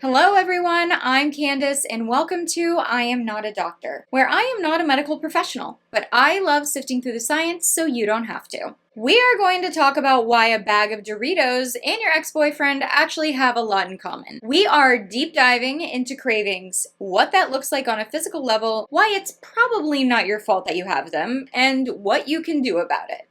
Hello everyone, I'm Candace and welcome to I Am Not a Doctor, where I am not a medical professional, but I love sifting through the science so you don't have to. We are going to talk about why a bag of Doritos and your ex-boyfriend actually have a lot in common. We are deep diving into cravings, what that looks like on a physical level, why it's probably not your fault that you have them, and what you can do about it.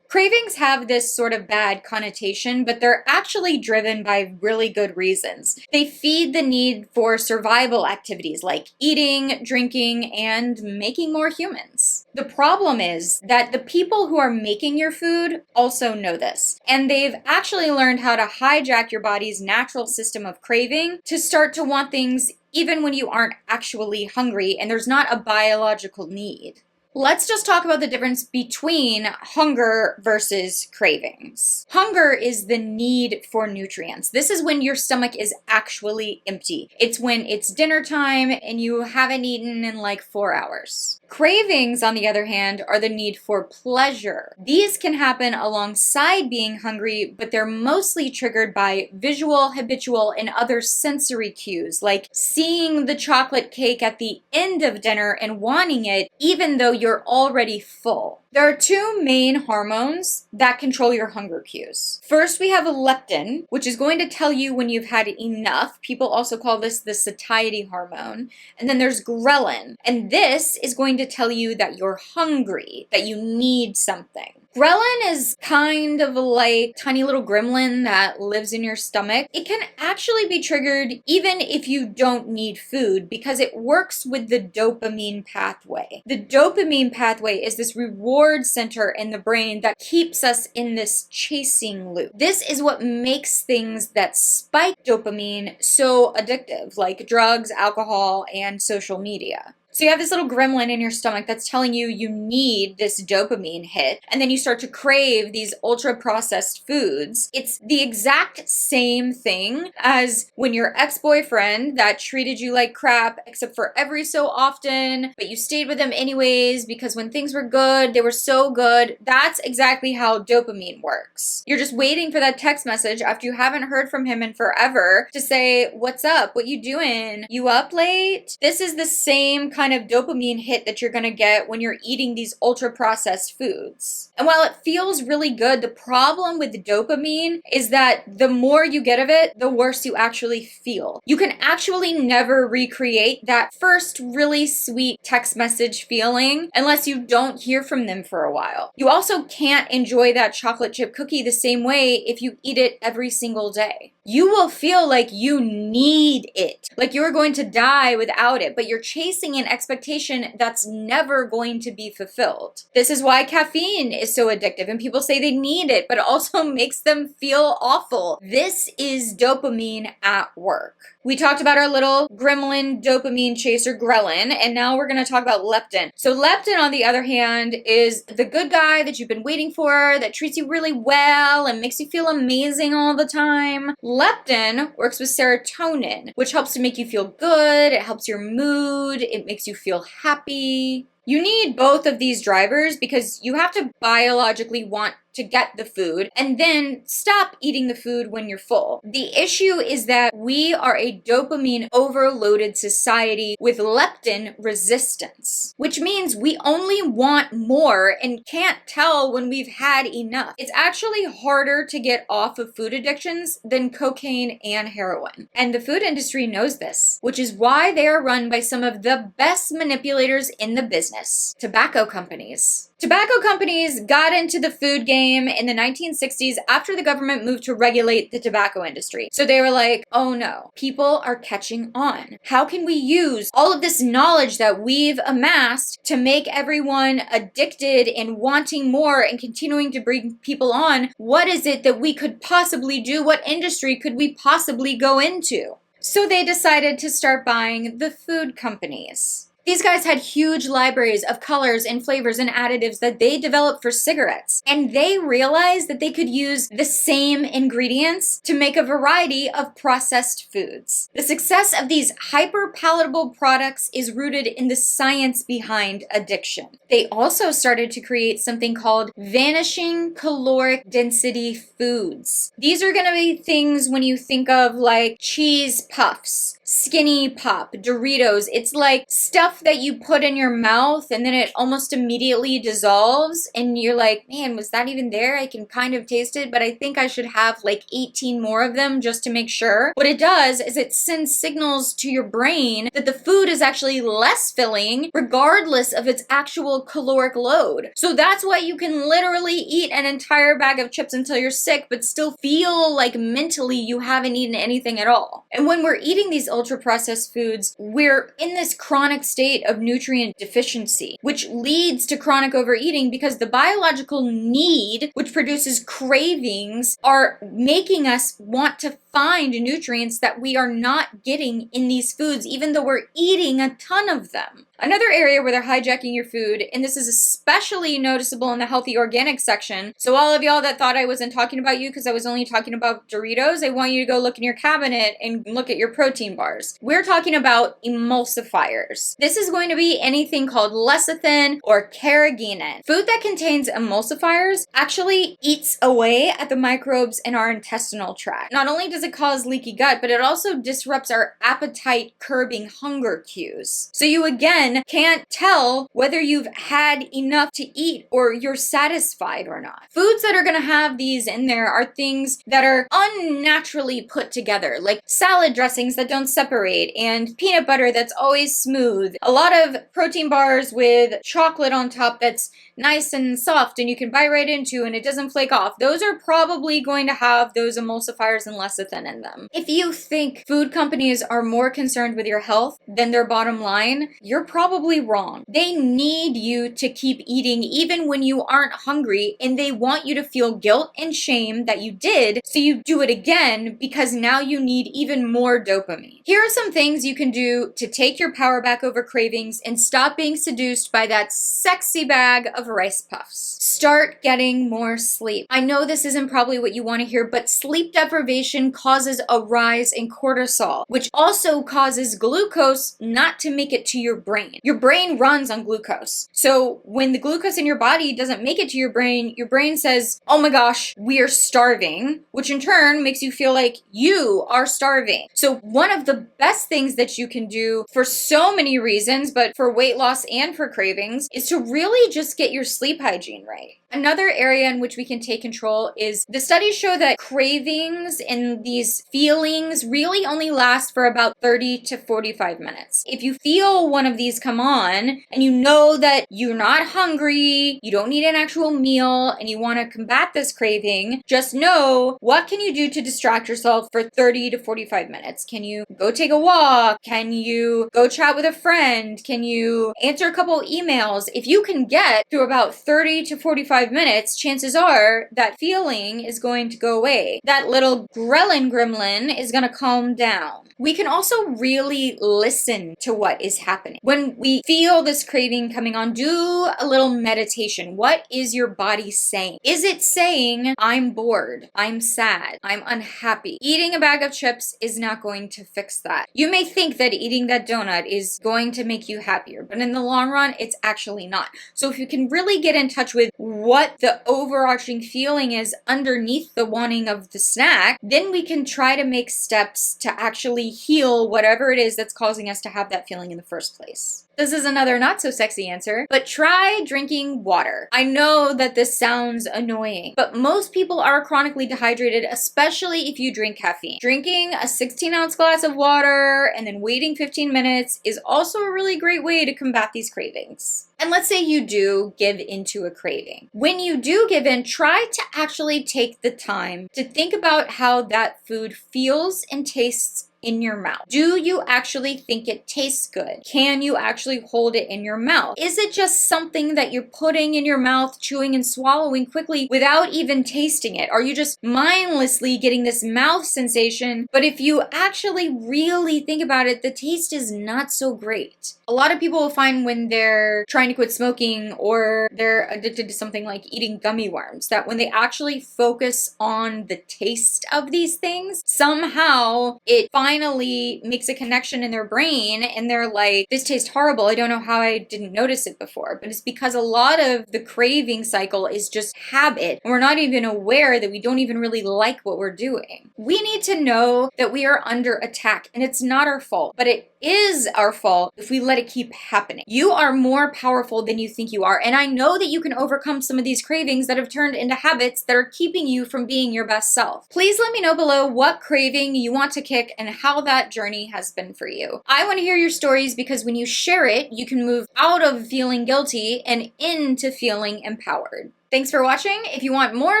Cravings have this sort of bad connotation, but they're actually driven by really good reasons. They feed the need for survival activities like eating, drinking, and making more humans. The problem is that the people who are making your food also know this, and they've actually learned how to hijack your body's natural system of craving to start to want things even when you aren't actually hungry and there's not a biological need. Let's just talk about the difference between hunger versus cravings. Hunger is the need for nutrients. This is when your stomach is actually empty. It's when it's dinner time and you haven't eaten in like 4 hours. Cravings, on the other hand, are the need for pleasure. These can happen alongside being hungry, but they're mostly triggered by visual, habitual, and other sensory cues, like seeing the chocolate cake at the end of dinner and wanting it, even though you're already full. There are two main hormones that control your hunger cues. First, we have leptin, which is going to tell you when you've had enough. People also call this the satiety hormone. And then there's ghrelin, and this is going to tell you that you're hungry, that you need something. Ghrelin is kind of like a tiny little gremlin that lives in your stomach. It can actually be triggered even if you don't need food because it works with the dopamine pathway. The dopamine pathway is this reward center in the brain that keeps us in this chasing loop. This is what makes things that spike dopamine so addictive, like drugs, alcohol, and social media. So you have this little gremlin in your stomach that's telling you you need this dopamine hit, and then you start to crave these ultra-processed foods. It's the exact same thing as when your ex-boyfriend that treated you like crap, except for every so often, but you stayed with him anyways because when things were good, they were so good. That's exactly how dopamine works. You're just waiting for that text message after you haven't heard from him in forever to say, "What's up? What you doing? You up late?" This is the same kind of dopamine hit that you're going to get when you're eating these ultra processed foods. And while it feels really good, the problem with dopamine is that the more you get of it, the worse you actually feel. You can actually never recreate that first really sweet text message feeling unless you don't hear from them for a while. You also can't enjoy that chocolate chip cookie the same way if you eat it every single day. You will feel like you need it, like you're going to die without it, but you're chasing an expectation that's never going to be fulfilled. This is why caffeine is so addictive, and people say they need it, but it also makes them feel awful. This is dopamine at work. We talked about our little gremlin dopamine chaser ghrelin, and now we're going to talk about leptin. So leptin, on the other hand, is the good guy that you've been waiting for, that treats you really well and makes you feel amazing all the time. Leptin works with serotonin, which helps to make you feel good, it helps your mood, it makes you feel happy. You need both of these drivers because you have to biologically want to get the food and then stop eating the food when you're full. The issue is that we are a dopamine overloaded society with leptin resistance, which means we only want more and can't tell when we've had enough. It's actually harder to get off of food addictions than cocaine and heroin. And the food industry knows this, which is why they are run by some of the best manipulators in the business, tobacco companies. Tobacco companies got into the food game in the 1960s after the government moved to regulate the tobacco industry. So they were like, oh no, people are catching on. How can we use all of this knowledge that we've amassed to make everyone addicted and wanting more and continuing to bring people on? What is it that we could possibly do? What industry could we possibly go into? So they decided to start buying the food companies. These guys had huge libraries of colors and flavors and additives that they developed for cigarettes. And they realized that they could use the same ingredients to make a variety of processed foods. The success of these hyper-palatable products is rooted in the science behind addiction. They also started to create something called vanishing caloric density foods. These are going to be things when you think of like cheese puffs, Skinny Pop, Doritos. It's like stuff that you put in your mouth and then it almost immediately dissolves and you're like, man, was that even there? I can kind of taste it, but I think I should have like 18 more of them just to make sure. What it does is it sends signals to your brain that the food is actually less filling regardless of its actual caloric load. So that's why you can literally eat an entire bag of chips until you're sick but still feel like mentally you haven't eaten anything at all. And when we're eating these ultra-processed foods, we're in this chronic state of nutrient deficiency, which leads to chronic overeating because the biological need, which produces cravings, are making us want to find nutrients that we are not getting in these foods, even though we're eating a ton of them. Another area where they're hijacking your food, and this is especially noticeable in the healthy organic section. So all of y'all that thought I wasn't talking about you because I was only talking about Doritos, I want you to go look in your cabinet and look at your protein bars. We're talking about emulsifiers. This is going to be anything called lecithin or carrageenan. Food that contains emulsifiers actually eats away at the microbes in our intestinal tract. Not only does it cause leaky gut, but it also disrupts our appetite curbing hunger cues. So you again can't tell whether you've had enough to eat or you're satisfied or not. Foods that are going to have these in there are things that are unnaturally put together, like salad dressings that don't separate and peanut butter that's always smooth. A lot of protein bars with chocolate on top that's nice and soft and you can bite right into and it doesn't flake off. Those are probably going to have those emulsifiers and lecithin in them. If you think food companies are more concerned with your health than their bottom line, you're probably wrong. They need you to keep eating even when you aren't hungry, and they want you to feel guilt and shame that you did, so you do it again because now you need even more dopamine. Here are some things you can do to take your power back over cravings and stop being seduced by that sexy bag of Rice Puffs. Start getting more sleep. I know this isn't probably what you want to hear, but sleep deprivation causes a rise in cortisol, which also causes glucose not to make it to your brain. Your brain runs on glucose. So when the glucose in your body doesn't make it to your brain says, oh my gosh, we are starving, which in turn makes you feel like you are starving. So one of the best things that you can do for so many reasons, but for weight loss and for cravings, is to really just get your sleep hygiene right. Another area in which we can take control is the studies show that cravings and these feelings really only last for about 30 to 45 minutes. If you feel one of these come on and you know that you're not hungry, you don't need an actual meal, and you want to combat this craving, just know what can you do to distract yourself for 30 to 45 minutes. Can you go take a walk? Can you go chat with a friend? Can you answer a couple emails? If you can get through about 30 to 45 minutes, chances are that feeling is going to go away. That little ghrelin gremlin is going to calm down. We can also really listen to what is happening. When we feel this craving coming on, do a little meditation. What is your body saying? Is it saying, I'm bored, I'm sad, I'm unhappy? Eating a bag of chips is not going to fix that. You may think that eating that donut is going to make you happier, but in the long run, it's actually not. So if you can really get in touch with what the overarching feeling is underneath the wanting of the snack, then we can try to make steps to actually heal whatever it is that's causing us to have that feeling in the first place. This is another not so sexy answer, but try drinking water. I know that this sounds annoying, but most people are chronically dehydrated, especially if you drink caffeine. Drinking a 16-ounce glass of water and then waiting 15 minutes is also a really great way to combat these cravings. And let's say you do give into a craving. When you do give in, try to actually take the time to think about how that food feels and tastes in your mouth? Do you actually think it tastes good? Can you actually hold it in your mouth? Is it just something that you're putting in your mouth, chewing and swallowing quickly without even tasting it? Are you just mindlessly getting this mouth sensation? But if you actually really think about it, the taste is not so great. A lot of people will find when they're trying to quit smoking or they're addicted to something like eating gummy worms, that when they actually focus on the taste of these things, somehow it finally makes a connection in their brain and they're like, this tastes horrible. I don't know how I didn't notice it before. But it's because a lot of the craving cycle is just habit. And we're not even aware that we don't even really like what we're doing. We need to know that we are under attack and it's not our fault, but it is our fault if we let it keep happening. You are more powerful than you think you are. And I know that you can overcome some of these cravings that have turned into habits that are keeping you from being your best self. Please let me know below what craving you want to kick and how that journey has been for you. I want to hear your stories because when you share it, you can move out of feeling guilty and into feeling empowered. Thanks for watching. If you want more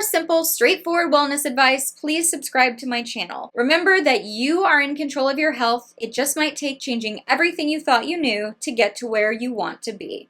simple, straightforward wellness advice, please subscribe to my channel. Remember that you are in control of your health. It just might take changing everything you thought you knew to get to where you want to be.